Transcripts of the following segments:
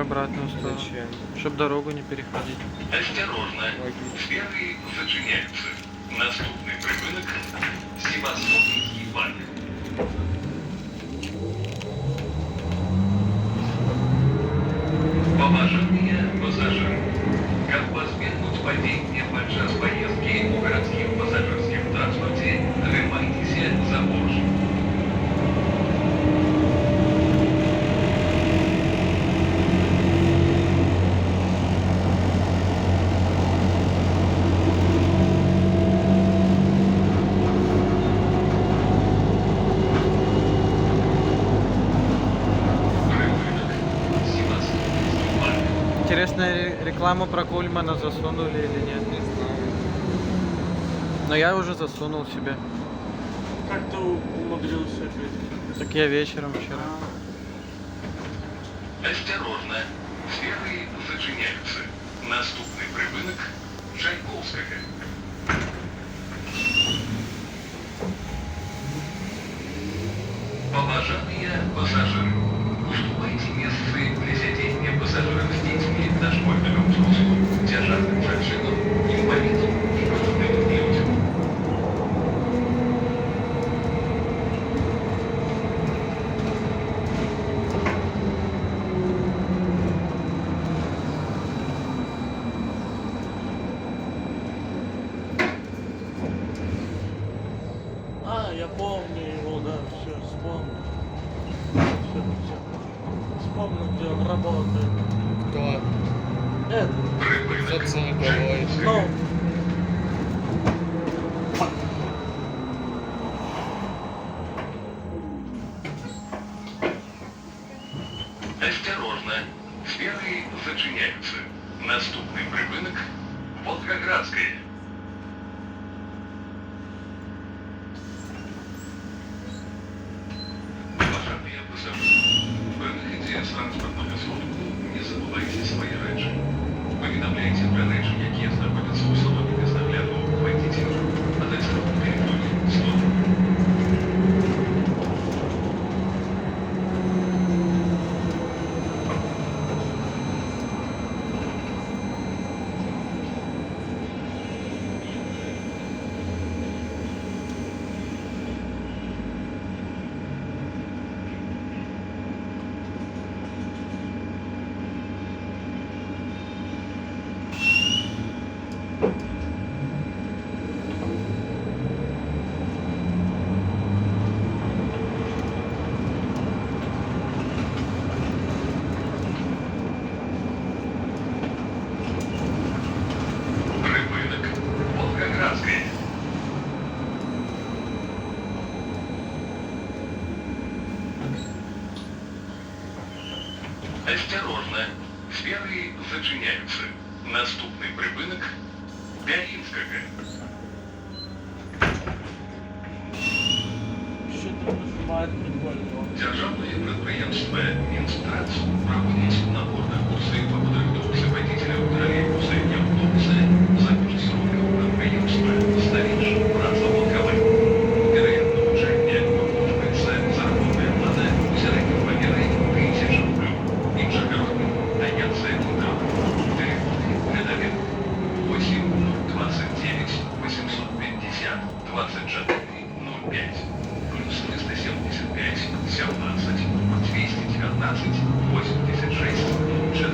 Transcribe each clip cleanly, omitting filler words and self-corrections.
обратную сторону. Зачем? Чтобы дорогу не переходить. Осторожно, двери зачиняются. Наступный припынок – Севастопольский парк. Поважные пассажиры, как избежать падения подчас поездки у городских пассажирских транспорте, тримайтеся за борт. Интересно, рекламу про Кульмана засунули или нет? Не знаю. Но я уже засунул себе. Как ты умудрился это? Так я вечером вчера. Осторожно, двери зачиняются. Наступный припынок – Чайковского. Поважные пассажиры, уступайте место для сидения пассажирам с детьми, дошкольникам с взрослым, тяжелым женщинам, инвалидам и пожилым людям. Я помню его, да, все, вспомнил. Все. Вспомнил, где он работает. Кто? Это, Припынок Социалковой. ну, Осторожно, двери зачиняются. Наступный припынок – Волгоградская. Уважаемые пассажиры, при выходе с транспортного службы не забывайте свои речі. Повідомляйте про речі, які знаходяться у салоні безнагляду водителя, а також на території служби. Припинок Волгоградская. Осторожно, двери зачиняются. Наступный припинок Пяринского. что-то нажимает прикольно. Державное предприятие Минстрац проводит наборные курсы по подготовке водителя троллейбуса и автобуса за курс сроков предприятия «Старейший Братство-Волковой». Вероятно, учение выплачивается заработная плата в среднем размере 1000 рублей. Инженерный дается контракт. Телефоны рядовик 8 29 850 24 05 плюс 375 17 219 86 4.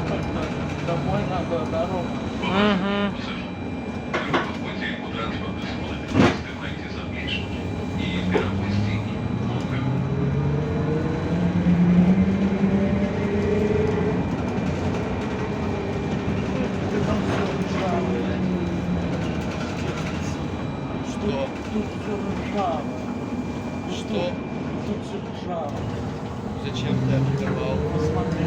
как-то домой надо дорогу. Угу. Пассажир, вы в ходе у транспортных сходов снимаете заплечники и перевозите их в лодках. Ты там все ржавое. Что? Тут все ржавое. Что? Тут все ржавое. Зачем ты открывал? Посмотри.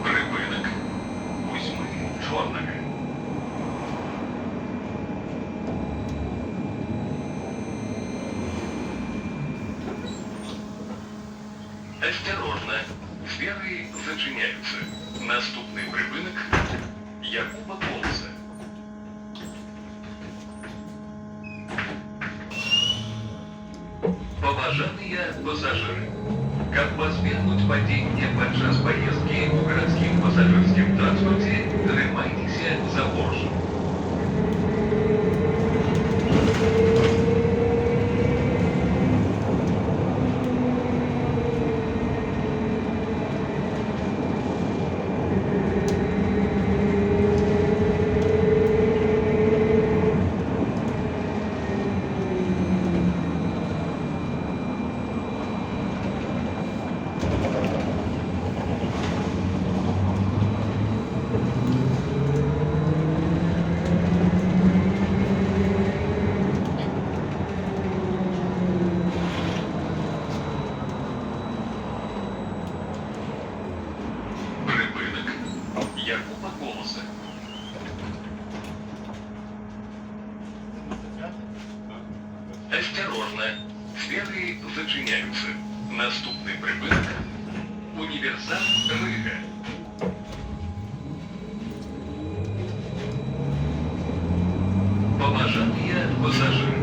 Припинок. Візьми чорника. Осторожно. Двери зачиняются. Наступний припинок Якуба Колеса. Поважанные пассажиры, как избежать падения подчас поездки в городским пассажирским транспорте, тримайтесь за борт. Припинок Якуба Колеса. Осторожно. Двери зачиняются. Наступний припинок Універсам Рига. Поважанные пассажиры,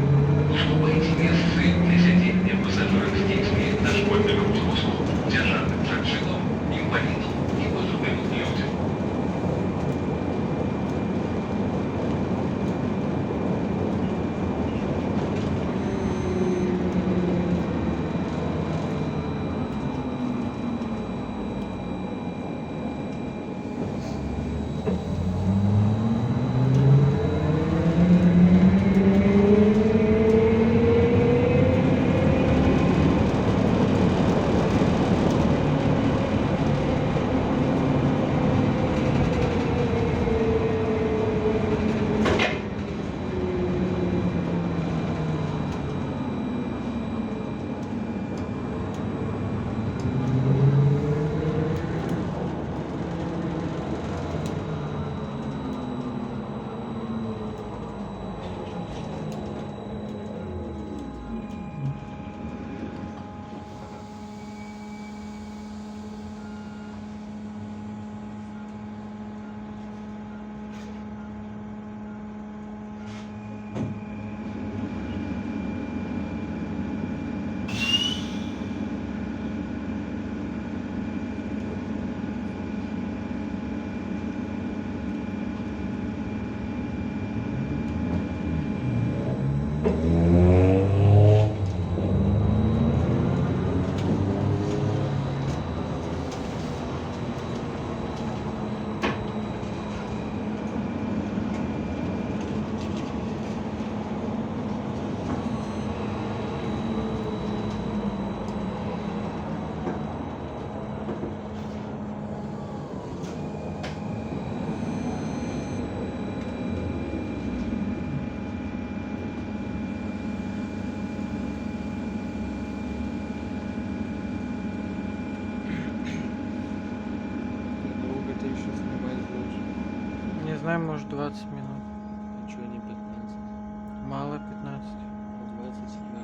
уступайте место для сидения пассажирам с детьми, дошкольникам, взрослым, державным женщинам, инвалидам и пожилым людям. Может 20 минут. Ничего не 15. Мало 15. 20 сегодня.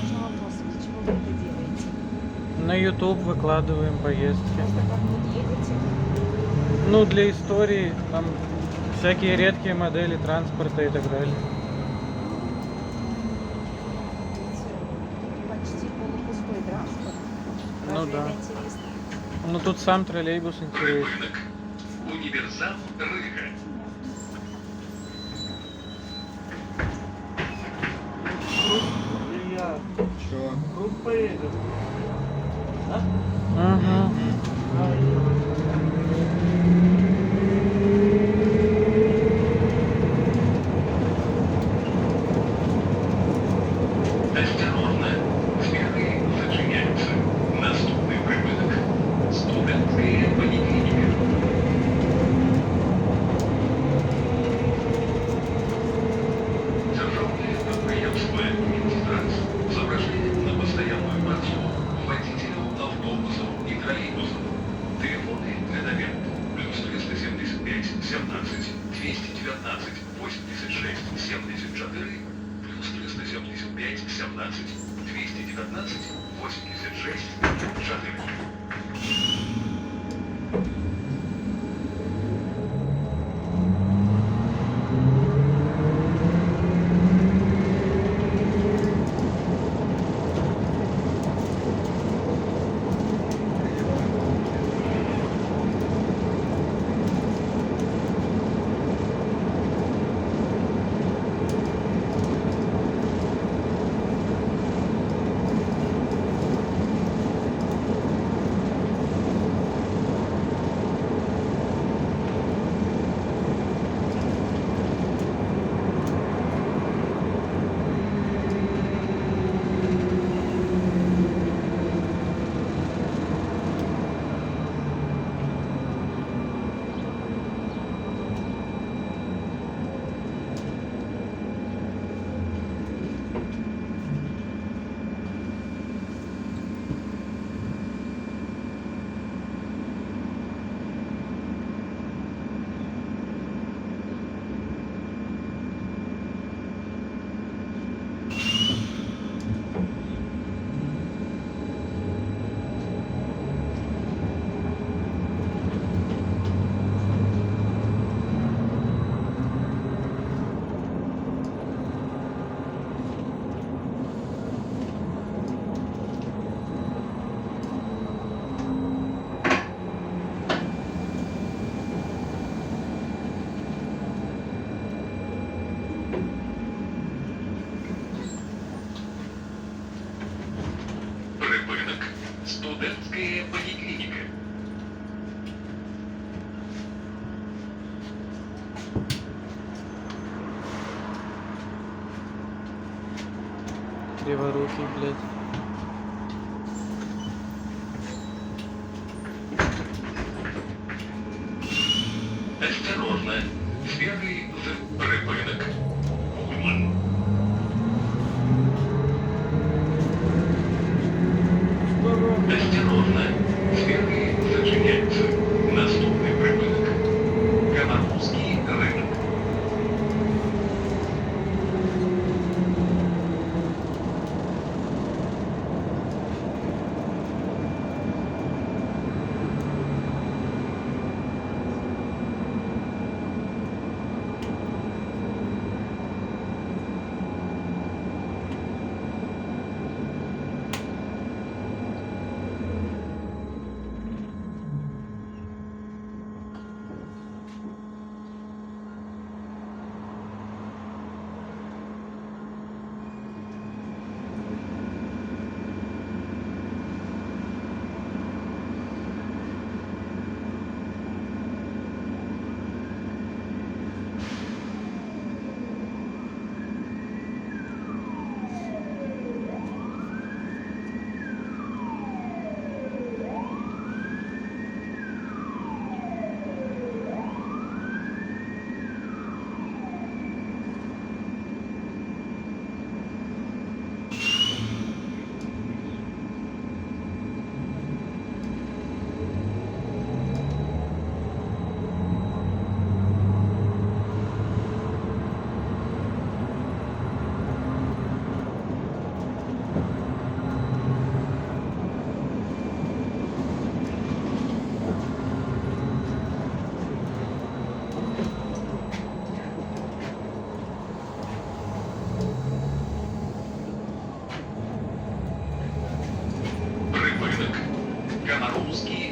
Можно вопрос, для чего вы это делаете? На YouTube выкладываем поездки. Просто как-нибудь едете? Ну, для истории, там всякие редкие модели транспорта и так далее. Ведь почти полупустой транспорт. Ну Разве да. это интересно? Ну тут сам троллейбус интересный. Рыбрынок. Универсам Рыга. Илья, Чё? круг поедем. А? Ага. Осторожно. Двери зачиняются. Наступный рыбрынок. Студентская поликлиника. Державное предприятие Минтранс. Соображение на постоянную подсобу водителю автобусов и троллейбусов. Телефоны для доверия. Плюс 375 17 219 86 74 плюс 375 17 219 86 4. Рыбрынок. Студентская поликлиника. Криворукий, блядь. Осторожно. Двери в рыбрынок. Ульман. Осторожно. Двери зачиняются. Наступный рыбрынок. Комаровский рынок. русские